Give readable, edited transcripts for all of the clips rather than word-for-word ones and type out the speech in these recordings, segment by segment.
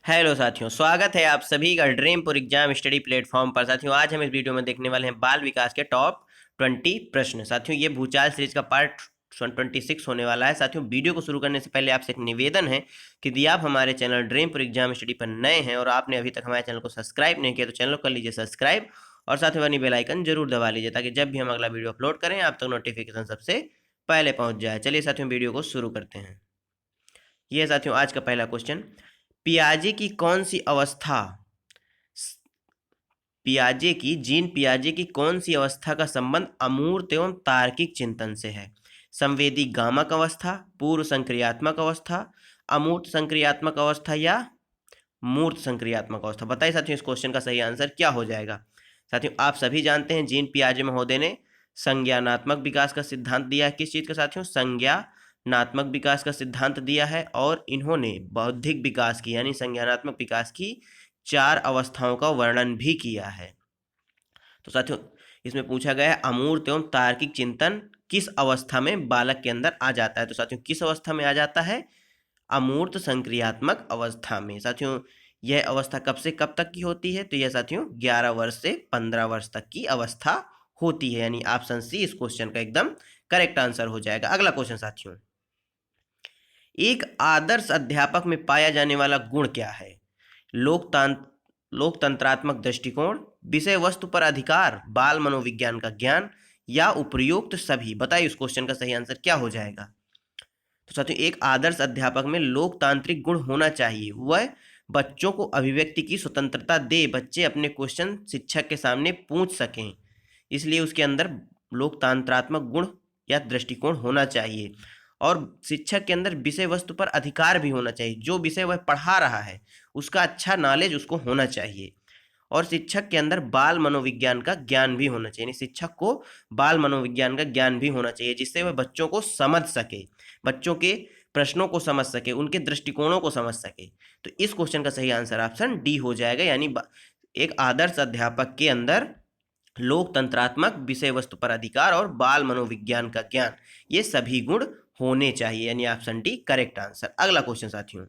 Hello साथियों, स्वागत है आप सभी का ड्रीमपुर एग्जाम स्टडी प्लेटफॉर्म पर। साथियों, आज हम इस वीडियो में देखने वाले हैं बाल विकास के टॉप 20 प्रश्न। साथियों, ये भूचाल सीरीज का पार्ट 26 होने वाला है। साथियों, वीडियो को शुरू करने से पहले आपसे एक निवेदन है कि यदि आप हमारे चैनल ड्रीमपुर एग्जाम स्टडी पर नए हैं और आपने अभी तक हमारे चैनल को सब्सक्राइब नहीं किया तो चैनल को कर लीजिए सब्सक्राइब और साथ में बनी बेल आइकन जरूर दबा लीजिए ताकि जब भी हम अगला वीडियो अपलोड करें आप तक नोटिफिकेशन सबसे पहले पहुंच जाए। चलिए साथियों, वीडियो को शुरू करते हैं। ये साथियों आज का पहला क्वेश्चन, पियाजे की कौन सी अवस्था जीन पियाजे की कौन सी अवस्था का संबंध अमूर्त एवं तार्किक चिंतन से है? संवेदी गामक अवस्था, पूर्व संक्रियात्मक अवस्था, अमूर्त संक्रियात्मक अवस्था या मूर्त संक्रियात्मक अवस्था? बताइए साथियों, इस क्वेश्चन का सही आंसर क्या हो जाएगा। साथियों, आप सभी जानते हैं जीन पियाजे महोदय ने संज्ञानात्मक विकास का सिद्धांत दिया है। किस चीज का साथियों? संज्ञानात्मक विकास का सिद्धांत दिया है और इन्होंने बौद्धिक विकास की यानी संज्ञानात्मक विकास की 4 अवस्थाओं का वर्णन भी किया है। तो साथियों, इसमें पूछा गया है अमूर्त एवं तार्किक चिंतन किस अवस्था में बालक के अंदर आ जाता है? तो साथियों, किस अवस्था में आ जाता है? अमूर्त संक्रियात्मक अवस्था में। साथियों, यह अवस्था कब से कब तक की होती है? तो यह साथियों 11 वर्ष से 15 वर्ष तक की अवस्था होती है, यानी ऑप्शन सी इस क्वेश्चन का एकदम करेक्ट आंसर हो जाएगा। अगला क्वेश्चन साथियों, एक आदर्श अध्यापक में पाया जाने वाला गुण क्या है? लोकतंत्रात्मक दृष्टिकोण, विषय वस्तु पर अधिकार, बाल मनोविज्ञान का ज्ञान या उपयुक्त सभी? बताइए उस क्वेश्चन का सही आंसर क्या हो जाएगा। तो साथियों, एक आदर्श अध्यापक में लोकतांत्रिक गुण होना चाहिए। वह बच्चों को अभिव्यक्ति की स्वतंत्रता दे, बच्चे अपने क्वेश्चन शिक्षक के सामने पूछ सकें, इसलिए उसके अंदर लोकतंत्रात्मक गुण या दृष्टिकोण होना चाहिए। और शिक्षक के अंदर विषय वस्तु पर अधिकार भी होना चाहिए, जो विषय वह पढ़ा रहा है उसका अच्छा नॉलेज उसको होना चाहिए। और शिक्षक के अंदर बाल मनोविज्ञान का ज्ञान भी होना चाहिए, यानी शिक्षक को बाल मनोविज्ञान का ज्ञान भी होना चाहिए जिससे वह बच्चों को समझ सके, बच्चों के प्रश्नों को समझ सके, उनके दृष्टिकोणों को समझ सके। तो इस क्वेश्चन का सही आंसर ऑप्शन डी हो जाएगा, यानी एक आदर्श अध्यापक के अंदर लोकतंत्रात्मक, विषय वस्तु पर अधिकार और बाल मनोविज्ञान का ज्ञान, ये सभी गुण होने चाहिए, यानी ऑप्शन डी करेक्ट आंसर। अगला क्वेश्चन साथियों,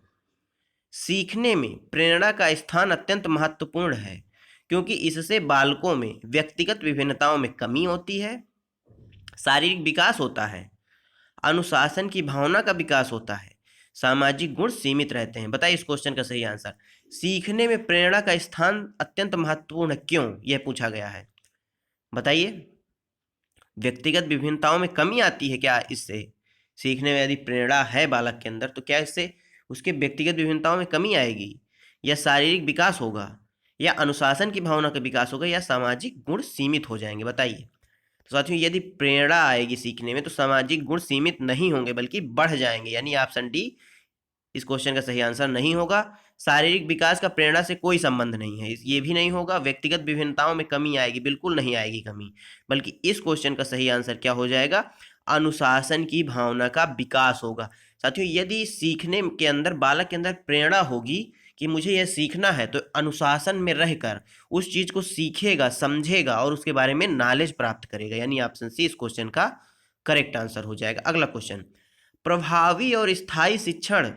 सीखने में प्रेरणा का स्थान अत्यंत महत्वपूर्ण है क्योंकि इससे बालकों में व्यक्तिगत विभिन्नताओं में कमी होती है, शारीरिक विकास होता है, अनुशासन की भावना का विकास होता है, सामाजिक गुण सीमित रहते हैं। बताइए इस क्वेश्चन का सही आंसर। सीखने में प्रेरणा का स्थान अत्यंत महत्वपूर्ण है, क्यों यह पूछा गया है? बताइए। व्यक्तिगत विभिन्नताओं में कमी आती है क्या इससे? सीखने में यदि प्रेरणा है बालक के अंदर तो क्या इससे उसके व्यक्तिगत विभिन्नताओं में कमी आएगी, या शारीरिक विकास होगा, या अनुशासन की भावना का विकास होगा, या सामाजिक गुण सीमित हो जाएंगे? बताइए। तो साथियों, यदि प्रेरणा आएगी सीखने में तो सामाजिक गुण सीमित नहीं होंगे बल्कि बढ़ जाएंगे, यानी ऑप्शन डी इस क्वेश्चन का सही आंसर नहीं होगा। शारीरिक विकास का प्रेरणा से कोई संबंध नहीं है, ये भी नहीं होगा। व्यक्तिगत विभिन्नताओं में कमी आएगी, बिल्कुल नहीं आएगी कमी, बल्कि इस क्वेश्चन का सही आंसर क्या हो जाएगा? अनुशासन की भावना का विकास होगा। साथियों, यदि सीखने के अंदर बालक के अंदर प्रेरणा होगी कि मुझे यह सीखना है तो अनुशासन में रहकर उस चीज को सीखेगा, समझेगा और उसके बारे में नॉलेज प्राप्त करेगा, यानी ऑप्शन सी इस क्वेश्चन का करेक्ट आंसर हो जाएगा। अगला क्वेश्चन, प्रभावी और स्थायी शिक्षण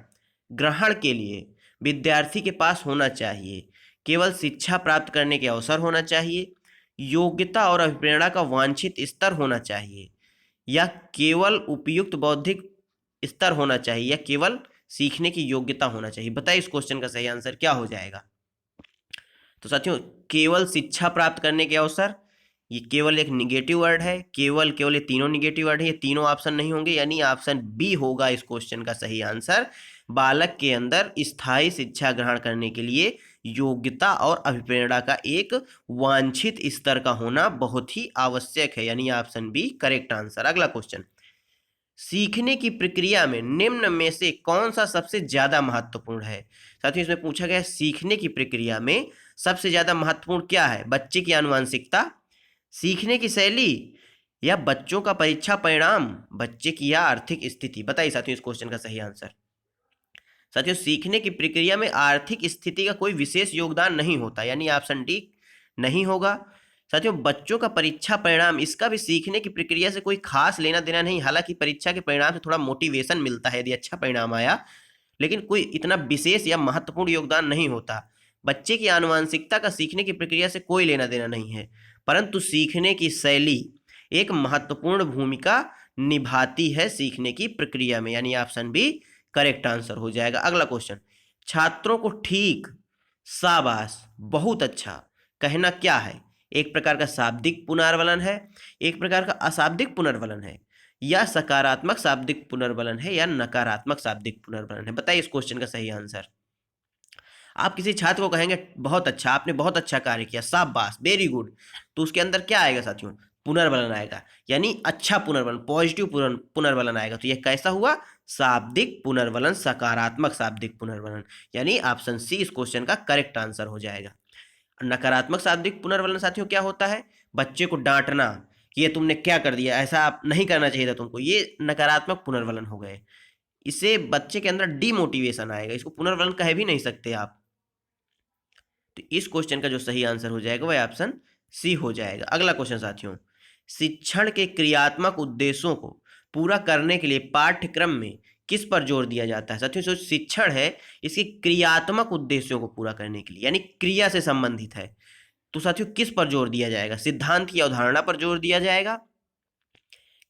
ग्रहण के लिए विद्यार्थी के पास होना चाहिए केवल शिक्षा प्राप्त करने के अवसर होना चाहिए, योग्यता और अभिप्रेरणा का वांछित स्तर होना चाहिए, या केवल उपयुक्त बौद्धिक स्तर होना चाहिए, या केवल सीखने की योग्यता होना चाहिए? बताइए इस क्वेश्चन का सही आंसर क्या हो जाएगा। तो साथियों, केवल शिक्षा प्राप्त करने के अवसर, ये केवल एक निगेटिव वर्ड है, केवल केवल ये तीनों निगेटिव वर्ड है, ये तीनों ऑप्शन नहीं होंगे, यानी ऑप्शन बी होगा इस क्वेश्चन का सही आंसर। बालक के अंदर स्थायी शिक्षा ग्रहण करने के लिए योग्यता और अभिप्रेरणा का एक वांछित स्तर का होना बहुत ही आवश्यक है, यानी ऑप्शन बी करेक्ट आंसर। अगला क्वेश्चन, सीखने की प्रक्रिया में निम्न में से कौन सा सबसे ज्यादा महत्वपूर्ण है? साथियों, इसमें पूछा गया सीखने की प्रक्रिया में सबसे ज्यादा महत्वपूर्ण क्या है? बच्चे की आनुवंशिकता, सीखने की शैली, या बच्चों का परीक्षा परिणाम, बच्चे की या आर्थिक स्थिति? बताइए साथियों इस क्वेश्चन का सही आंसर। साथियों, सीखने की प्रक्रिया में आर्थिक स्थिति का कोई विशेष योगदान नहीं होता, यानी ऑप्शन डी नहीं होगा। साथियों, बच्चों का परीक्षा परिणाम, इसका भी सीखने की प्रक्रिया से कोई खास लेना देना नहीं, हालांकि परीक्षा के परिणाम से थोड़ा मोटिवेशन मिलता है यदि अच्छा परिणाम आया, लेकिन कोई इतना विशेष या महत्वपूर्ण योगदान नहीं होता। बच्चे की आनुवांशिकता का सीखने की प्रक्रिया से कोई लेना देना नहीं है, परंतु सीखने की शैली एक महत्वपूर्ण भूमिका निभाती है सीखने की प्रक्रिया में, यानी ऑप्शन बी करेक्ट आंसर हो जाएगा। अगला क्वेश्चन, छात्रों को ठीक, शाबाश, बहुत अच्छा कहना क्या है? एक प्रकार का शाब्दिक पुनर्वलन है, एक प्रकार का अशाब्दिक पुनर्वलन है, या सकारात्मक शाब्दिक पुनर्वलन है, या नकारात्मक शाब्दिक पुनर्वलन है? बताइए इस क्वेश्चन का सही आंसर। आप किसी छात्र को कहेंगे बहुत अच्छा, आपने बहुत अच्छा कार्य किया, शाबाश, वेरी गुड, तो उसके अंदर क्या आएगा साथियों? पुनर्वलन आएगा, यानी अच्छा पुनर्वलन, पॉजिटिव पुनर्वलन आएगा। तो यह कैसा हुआ? शाब्दिक पुनर्वलन, सकारात्मक शाब्दिक पुनर्वलन, यानी ऑप्शन सी इस क्वेश्चन का करेक्ट आंसर हो जाएगा। नकारात्मक शाब्दिक पुनर्वलन साथियों क्या होता है? बच्चे को डांटना कि ये तुमने क्या कर दिया, ऐसा आप नहीं करना चाहिए था तुमको, ये नकारात्मक पुनर्वलन हो गए। इससे बच्चे के अंदर डिमोटिवेशन आएगा, इसको पुनर्वलन कह भी नहीं सकते आप। तो इस क्वेश्चन का जो सही आंसर हो जाएगा वह ऑप्शन सी हो जाएगा। अगला क्वेश्चन साथियों, शिक्षण के क्रियात्मक उद्देश्यों को पूरा करने के लिए पाठ्यक्रम में किस पर जोर दिया जाता है? साथियों जो शिक्षण है इसके क्रियात्मक उद्देश्यों को पूरा करने के लिए, यानी क्रिया से संबंधित है, तो साथियों किस पर जोर दिया जाएगा? सिद्धांत की अवधारणा पर जोर दिया जाएगा,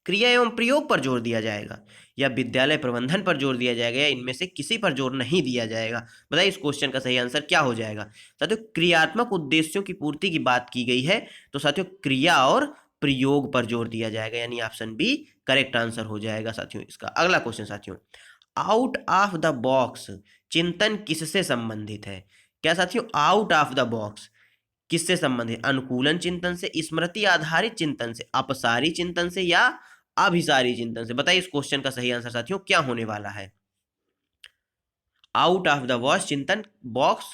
क्रिया एवं प्रयोग पर जोर दिया जाएगा, या विद्यालय प्रबंधन पर जोर दिया जाएगा, या इनमें से किसी पर जोर नहीं दिया जाएगा? बताइए इस क्वेश्चन का सही आंसर क्या हो जाएगा? साथियों क्रियात्मक उद्देश्यों की पूर्ति की बात की गई है, तो साथियों क्रिया और प्रयोग पर जोर दिया जाएगा, यानी ऑप्शन बी करेक्ट आंसर हो जाएगा साथियों इसका। अगला क्वेश्चन साथियों, आउट ऑफ द बॉक्स चिंतन किससे संबंधित है? क्या साथियों आउट ऑफ द बॉक्स किससे संबंधित? अनुकूलन चिंतन से, स्मृति आधारित चिंतन से, अपसारी चिंतन से, या अभिसारी चिंतन से? बताइए इस क्वेश्चन का सही आंसर साथियों क्या होने वाला है? आउट ऑफ द बॉक्स चिंतन, बॉक्स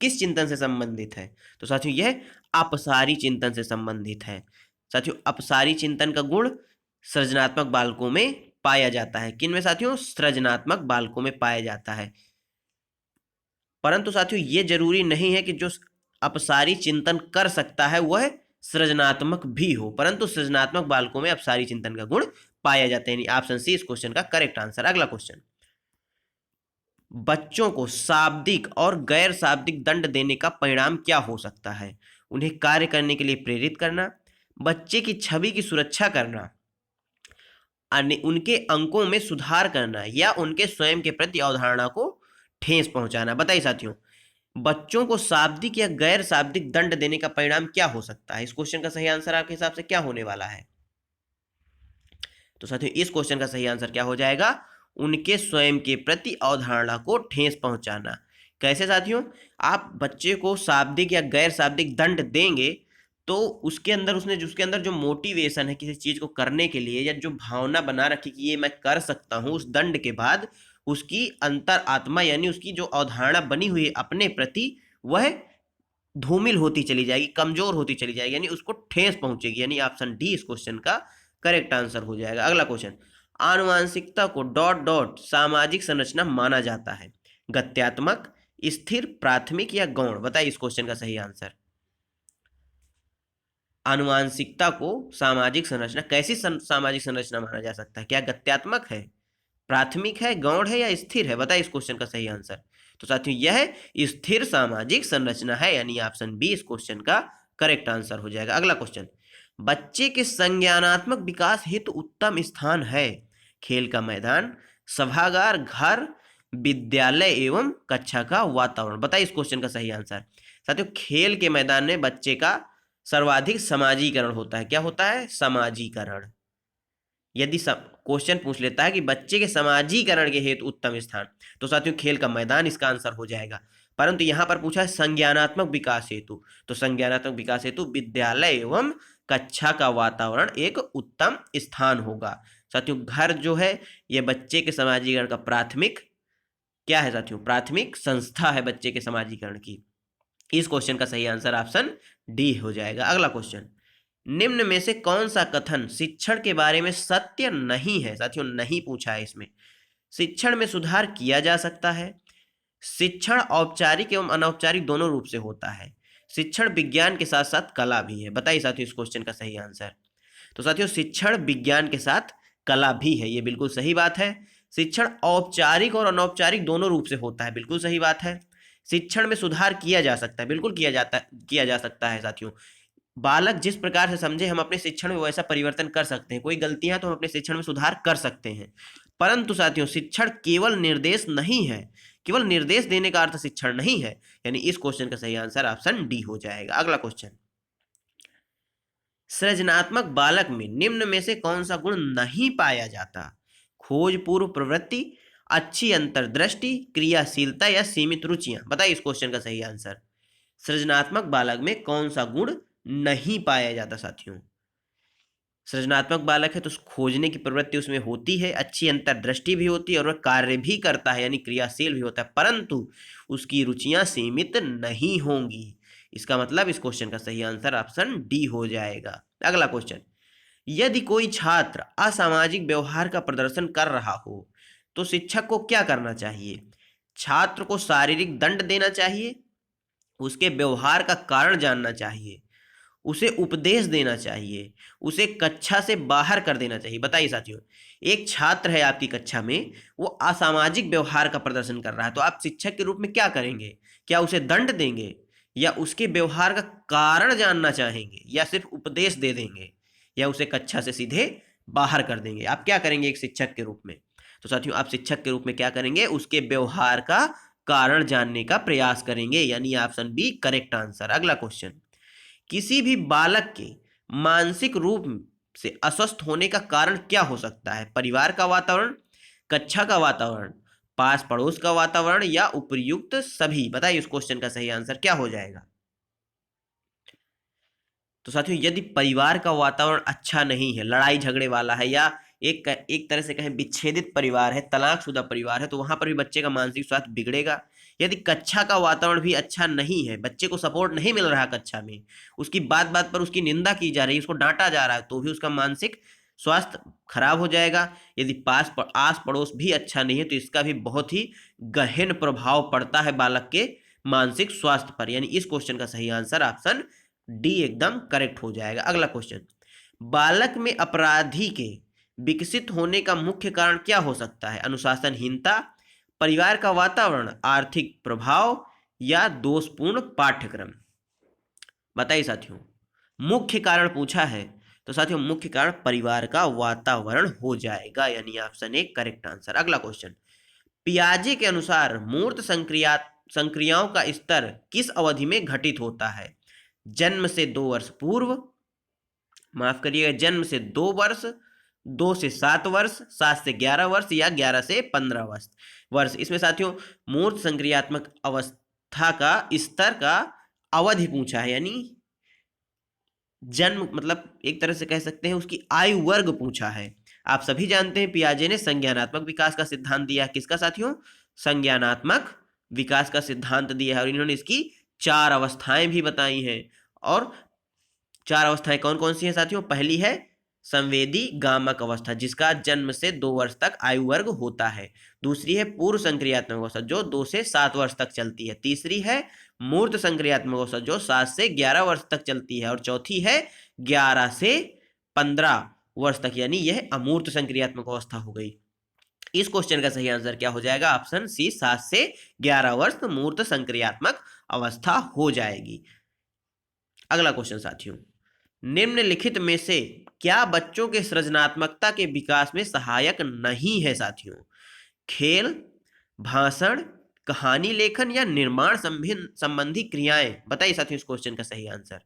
किस चिंतन से संबंधित है? तो साथियों यह अपसारी चिंतन से संबंधित है। साथियों अपसारी चिंतन का गुण सृजनात्मक बालकों में पाया जाता है। किन में साथियों? सृजनात्मक बालकों में पाया जाता है। परंतु साथियों ये जरूरी नहीं है कि जो अपसारी चिंतन कर सकता है वह सृजनात्मक भी हो, परंतु सृजनात्मक बालकों में अपसारी चिंतन का गुण पाया जाता है। ऑप्शन सी इस क्वेश्चन का करेक्ट आंसर। अगला क्वेश्चन, बच्चों को शाब्दिक और गैर शाब्दिक दंड देने का परिणाम क्या हो सकता है? उन्हें कार्य करने के लिए प्रेरित करना, बच्चे की छवि की सुरक्षा करना, उनके अंकों में सुधार करना, या उनके स्वयं के प्रति अवधारणा को ठेस पहुंचाना? बताइए साथियों बच्चों को शाब्दिक या गैर शाब्दिक दंड देने का परिणाम क्या हो सकता है? इस क्वेश्चन का सही आंसर आपके हिसाब से क्या होने वाला है? तो साथियों इस क्वेश्चन का सही आंसर क्या हो जाएगा? उनके स्वयं के प्रति अवधारणा को ठेस पहुंचाना। कैसे साथियों? आप बच्चे को शाब्दिक या गैर शाब्दिक दंड देंगे तो उसके अंदर जो मोटिवेशन है किसी चीज को करने के लिए, या जो भावना बना रखी कि ये मैं कर सकता हूं, उस दंड के बाद उसकी अंतर आत्मा यानी उसकी जो अवधारणा बनी हुई है अपने प्रति वह धूमिल होती चली जाएगी, कमजोर होती चली जाएगी, यानी उसको ठेस पहुंचेगी, यानी ऑप्शन डी इस क्वेश्चन का करेक्ट आंसर हो जाएगा। अगला क्वेश्चन, आनुवांशिकता को डॉट डॉट सामाजिक संरचना माना जाता है? गत्यात्मक, स्थिर, प्राथमिक, या गौण? बताइए इस क्वेश्चन का सही आंसर। आनुवांशिकता को सामाजिक संरचना, कैसी सामाजिक संरचना माना जा सकता है? क्या गत्यात्मक है, प्राथमिक है, गौण है, या स्थिर है? बताइए इस क्वेश्चन का सही आंसर। तो साथियों यह स्थिर सामाजिक संरचना है, यानी ऑप्शन बी इस क्वेश्चन का करेक्ट आंसर हो जाएगा। अगला क्वेश्चन, बच्चे के संज्ञानात्मक विकास हेतु उत्तम स्थान है? खेल का मैदान, सभागार, घर, विद्यालय एवं कक्षा का वातावरण? बताइए इस क्वेश्चन का सही आंसर। साथियों खेल के मैदान में बच्चे का सर्वाधिक समाजीकरण होता है। क्या होता है? समाजीकरण। यदि क्वेश्चन पूछ लेता है कि बच्चे के समाजीकरण के हेतु उत्तम स्थान, तो साथियों खेल का मैदान इसका आंसर हो जाएगा। परंतु यहां पर पूछा है संज्ञानात्मक विकास हेतु, तो संज्ञानात्मक विकास हेतु विद्यालय एवं कक्षा का वातावरण एक उत्तम स्थान होगा। साथियों घर जो है यह बच्चे के समाजीकरण का प्राथमिक क्या है साथियों? प्राथमिक संस्था है बच्चे के समाजीकरण की। इस क्वेश्चन का सही आंसर ऑप्शन डी हो जाएगा। अगला क्वेश्चन, निम्न में से कौन सा कथन शिक्षण के बारे में सत्य नहीं है? साथियों नहीं पूछा है इसमें। शिक्षण में सुधार किया जा सकता है, शिक्षण औपचारिक एवं अनौपचारिक दोनों रूप से होता है, शिक्षण विज्ञान के साथ साथ कला भी है। बताइए साथियों इस क्वेश्चन का सही आंसर। तो साथियों शिक्षण विज्ञान के साथ कला भी है, ये बिल्कुल सही बात है। शिक्षण औपचारिक और अनौपचारिक दोनों रूप से होता है, बिल्कुल सही बात है। शिक्षण में सुधार किया जा सकता है, बिल्कुल किया जा सकता है साथियों। बालक जिस प्रकार से समझे हम अपने शिक्षण में वैसा परिवर्तन कर सकते हैं। कोई गलतियां तो हम अपने शिक्षण में सुधार कर सकते हैं, परंतु साथियों शिक्षण केवल निर्देश नहीं है, केवल निर्देश देने का अर्थ शिक्षण नहीं है। यानी इस क्वेश्चन का सही आंसर ऑप्शन डी हो जाएगा। अगला क्वेश्चन, सृजनात्मक बालक में निम्न में से कौन सा गुण नहीं पाया जाता? खोज पूर्व प्रवृत्ति, अच्छी अंतर्दृष्टि, क्रियाशीलता या सीमित रुचियां। बताइए इस क्वेश्चन का सही आंसर। सृजनात्मक बालक में कौन सा गुण नहीं पाया जाता साथियों? सृजनात्मक बालक है तो खोजने की प्रवृत्ति उसमें होती है, अच्छी अंतर्दृष्टि भी होती है और वह कार्य भी करता है यानी क्रियाशील भी होता है, परंतु उसकी रुचियां सीमित नहीं होंगी। इसका मतलब इस क्वेश्चन का सही आंसर ऑप्शन डी हो जाएगा। अगला क्वेश्चन, यदि कोई छात्र असामाजिक व्यवहार का प्रदर्शन कर रहा हो तो शिक्षक को क्या करना चाहिए? छात्र को शारीरिक दंड देना चाहिए, उसके व्यवहार का कारण जानना चाहिए, उसे उपदेश देना चाहिए, उसे कक्षा से बाहर कर देना चाहिए। बताइए साथियों, एक छात्र है आपकी कक्षा में, वो असामाजिक व्यवहार का प्रदर्शन कर रहा है, तो आप शिक्षक के रूप में क्या करेंगे? क्या उसे दंड देंगे या उसके व्यवहार का कारण जानना चाहेंगे या सिर्फ उपदेश दे देंगे या उसे कक्षा से सीधे बाहर कर देंगे? आप क्या करेंगे एक शिक्षक के रूप में? तो साथियों आप शिक्षक के रूप में क्या करेंगे? उसके व्यवहार का कारण जानने का प्रयास करेंगे, यानी ऑप्शन बी करेक्ट आंसर। अगला क्वेश्चन, किसी भी बालक के मानसिक रूप से अस्वस्थ होने का कारण क्या हो सकता है? परिवार का वातावरण, कक्षा का वातावरण, पास पड़ोस का वातावरण या उपयुक्त सभी। बताइए इस क्वेश्चन का सही आंसर क्या हो जाएगा? तो साथियों यदि परिवार का वातावरण अच्छा नहीं है, लड़ाई झगड़े वाला है या एक तरह से कहें विच्छेदित परिवार है, तलाकशुदा परिवार है, तो वहां पर भी बच्चे का मानसिक स्वास्थ्य बिगड़ेगा। यदि कक्षा का वातावरण भी अच्छा नहीं है, बच्चे को सपोर्ट नहीं मिल रहा कक्षा में, उसकी बात बात पर उसकी निंदा की जा रही है, उसको डांटा जा रहा है, तो भी उसका मानसिक स्वास्थ्य खराब हो जाएगा। यदि आस पड़ोस भी अच्छा नहीं है तो इसका भी बहुत ही गहन प्रभाव पड़ता है बालक के मानसिक स्वास्थ्य पर। यानी इस क्वेश्चन का सही आंसर ऑप्शन डी एकदम करेक्ट हो जाएगा। अगला क्वेश्चन, बालक में अपराधी के विकसित होने का मुख्य कारण क्या हो सकता है? अनुशासनहीनता, परिवार का वातावरण, आर्थिक प्रभाव या दोषपूर्ण पाठ्यक्रम। बताइए साथियों, मुख्य कारण पूछा है तो साथियों मुख्य कारण परिवार का वातावरण हो जाएगा, यानी ऑप्शन ए करेक्ट आंसर। अगला क्वेश्चन, पियाजे के अनुसार मूर्त संक्रियाओं का स्तर किस अवधि में घटित होता है? जन्म से 2 वर्ष पूर्व, माफ करिएगा, जन्म से 2 वर्ष, 2 से 7 वर्ष, 7 से 11 वर्ष या 11 से 15 वर्ष। इसमें साथियों मूर्त संक्रियात्मक अवस्था का स्तर का अवधि पूछा है, यानी जन्म मतलब एक तरह से कह सकते हैं उसकी आयु वर्ग पूछा है। आप सभी जानते हैं पियाजे ने संज्ञानात्मक विकास का सिद्धांत दिया। किसका साथियों? संज्ञानात्मक विकास का सिद्धांत दिया है और इन्होंने इसकी 4 अवस्थाएं भी बताई हैं। और 4 अवस्थाएं कौन कौन सी हैं साथियों? पहली है संवेदी गामक अवस्था, जिसका जन्म से 2 वर्ष तक आयु वर्ग होता है। दूसरी है पूर्व संक्रियात्मक अवस्था जो 2 से 7 वर्ष तक चलती है। तीसरी है मूर्त संक्रियात्मक अवस्था जो 7 से 11 वर्ष तक चलती है। और चौथी है 11 से 15 वर्ष तक, यानी यह अमूर्त संक्रियात्मक अवस्था हो गई। इस क्वेश्चन का सही आंसर क्या हो जाएगा? ऑप्शन सी 7 से 11 वर्ष मूर्त संक्रियात्मक अवस्था हो जाएगी। अगला क्वेश्चन साथियों, निम्नलिखित में से क्या बच्चों के सृजनात्मकता के विकास में सहायक नहीं है साथियों? खेल, भाषण, कहानी लेखन या निर्माण संबंधी क्रियाएं। बताइए साथियों इस क्वेश्चन का सही आंसर।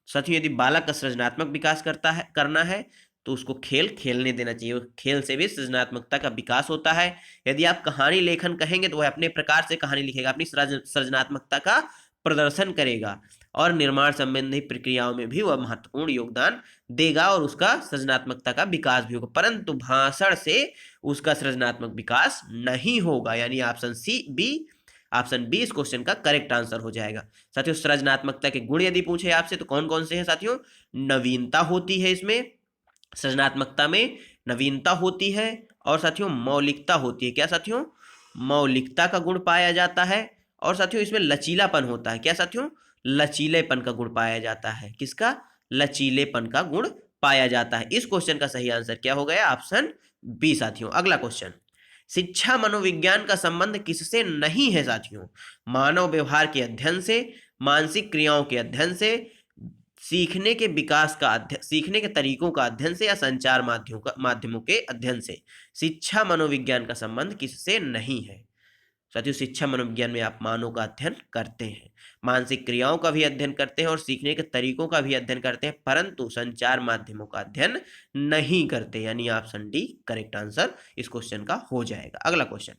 साथियों यदि बालक का सृजनात्मक विकास करना है तो उसको खेल खेलने देना चाहिए। खेल से भी सृजनात्मकता का विकास होता है। यदि आप कहानी लेखन कहेंगे तो वह अपने प्रकार से कहानी लिखेगा, अपनी सृजनात्मकता का प्रदर्शन करेगा और निर्माण संबंधी प्रक्रियाओं में भी वह महत्वपूर्ण योगदान देगा और उसका सृजनात्मकता का विकास भी होगा, परंतु भाषण से उसका सृजनात्मक विकास नहीं होगा। यानी ऑप्शन बी इस क्वेश्चन का करेक्ट आंसर हो जाएगा। साथियों सृजनात्मकता के गुण यदि पूछे आपसे तो कौन कौन से हैं साथियों? नवीनता होती है, इसमें सृजनात्मकता में नवीनता होती है और साथियों मौलिकता होती है। क्या साथियों? मौलिकता का गुण पाया जाता है और साथियों इसमें लचीलापन होता है। क्या साथियों? लचीलेपन का गुण पाया जाता है। किसका? लचीलेपन का गुण पाया जाता है। इस क्वेश्चन का सही आंसर क्या हो गया? ऑप्शन बी साथियों। अगला क्वेश्चन, शिक्षा मनोविज्ञान का संबंध किससे नहीं है साथियों? मानव व्यवहार के अध्ययन से, मानसिक क्रियाओं के अध्ययन से, सीखने के विकास का अध्ययन, सीखने के तरीकों का अध्ययन से, या संचार माध्यमों के अध्ययन से। शिक्षा मनोविज्ञान का संबंध किससे नहीं है? साथियों, शिक्षा मनोविज्ञान में आप मानव का अध्ययन करते हैं, मानसिक क्रियाओं का भी अध्ययन करते हैं और सीखने के तरीकों का भी अध्ययन करते हैं, परंतु संचार माध्यमों का अध्ययन नहीं करते। यानी ऑप्शन डी करेक्ट आंसर इस क्वेश्चन का हो जाएगा। अगला क्वेश्चन,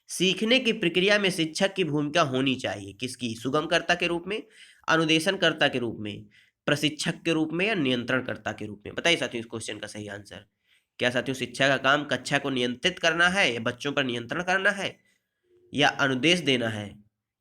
सीखने की प्रक्रिया में शिक्षक की भूमिका होनी चाहिए किसकी? सुगमकर्ता के रूप में, अनुदेशनकर्ता के रूप में, प्रशिक्षक के रूप में, या नियंत्रणकर्ता के रूप में? बताइए साथियों इस क्वेश्चन का सही आंसर। क्या साथियों शिक्षा का काम कक्षा को नियंत्रित करना है, या बच्चों पर नियंत्रण करना है, या अनुदेश देना है,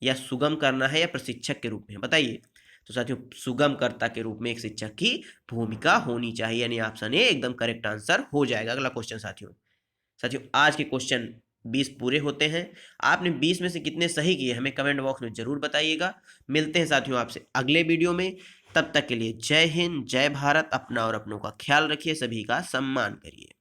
या सुगम करना है, या प्रशिक्षक के रूप में? बताइए। तो साथियों सुगमकर्ता के रूप में एक शिक्षक की भूमिका होनी चाहिए, यानी ऑप्शन ए एकदम करेक्ट आंसर हो जाएगा। अगला क्वेश्चन साथियों आज के क्वेश्चन 20 पूरे होते हैं। आपने 20 में से कितने सही किए हमें कमेंट बॉक्स में जरूर बताइएगा। मिलते हैं साथियों आपसे अगले वीडियो में। तब तक के लिए जय हिंद, जय भारत। अपना और अपनों का ख्याल रखिए, सभी का सम्मान करिए।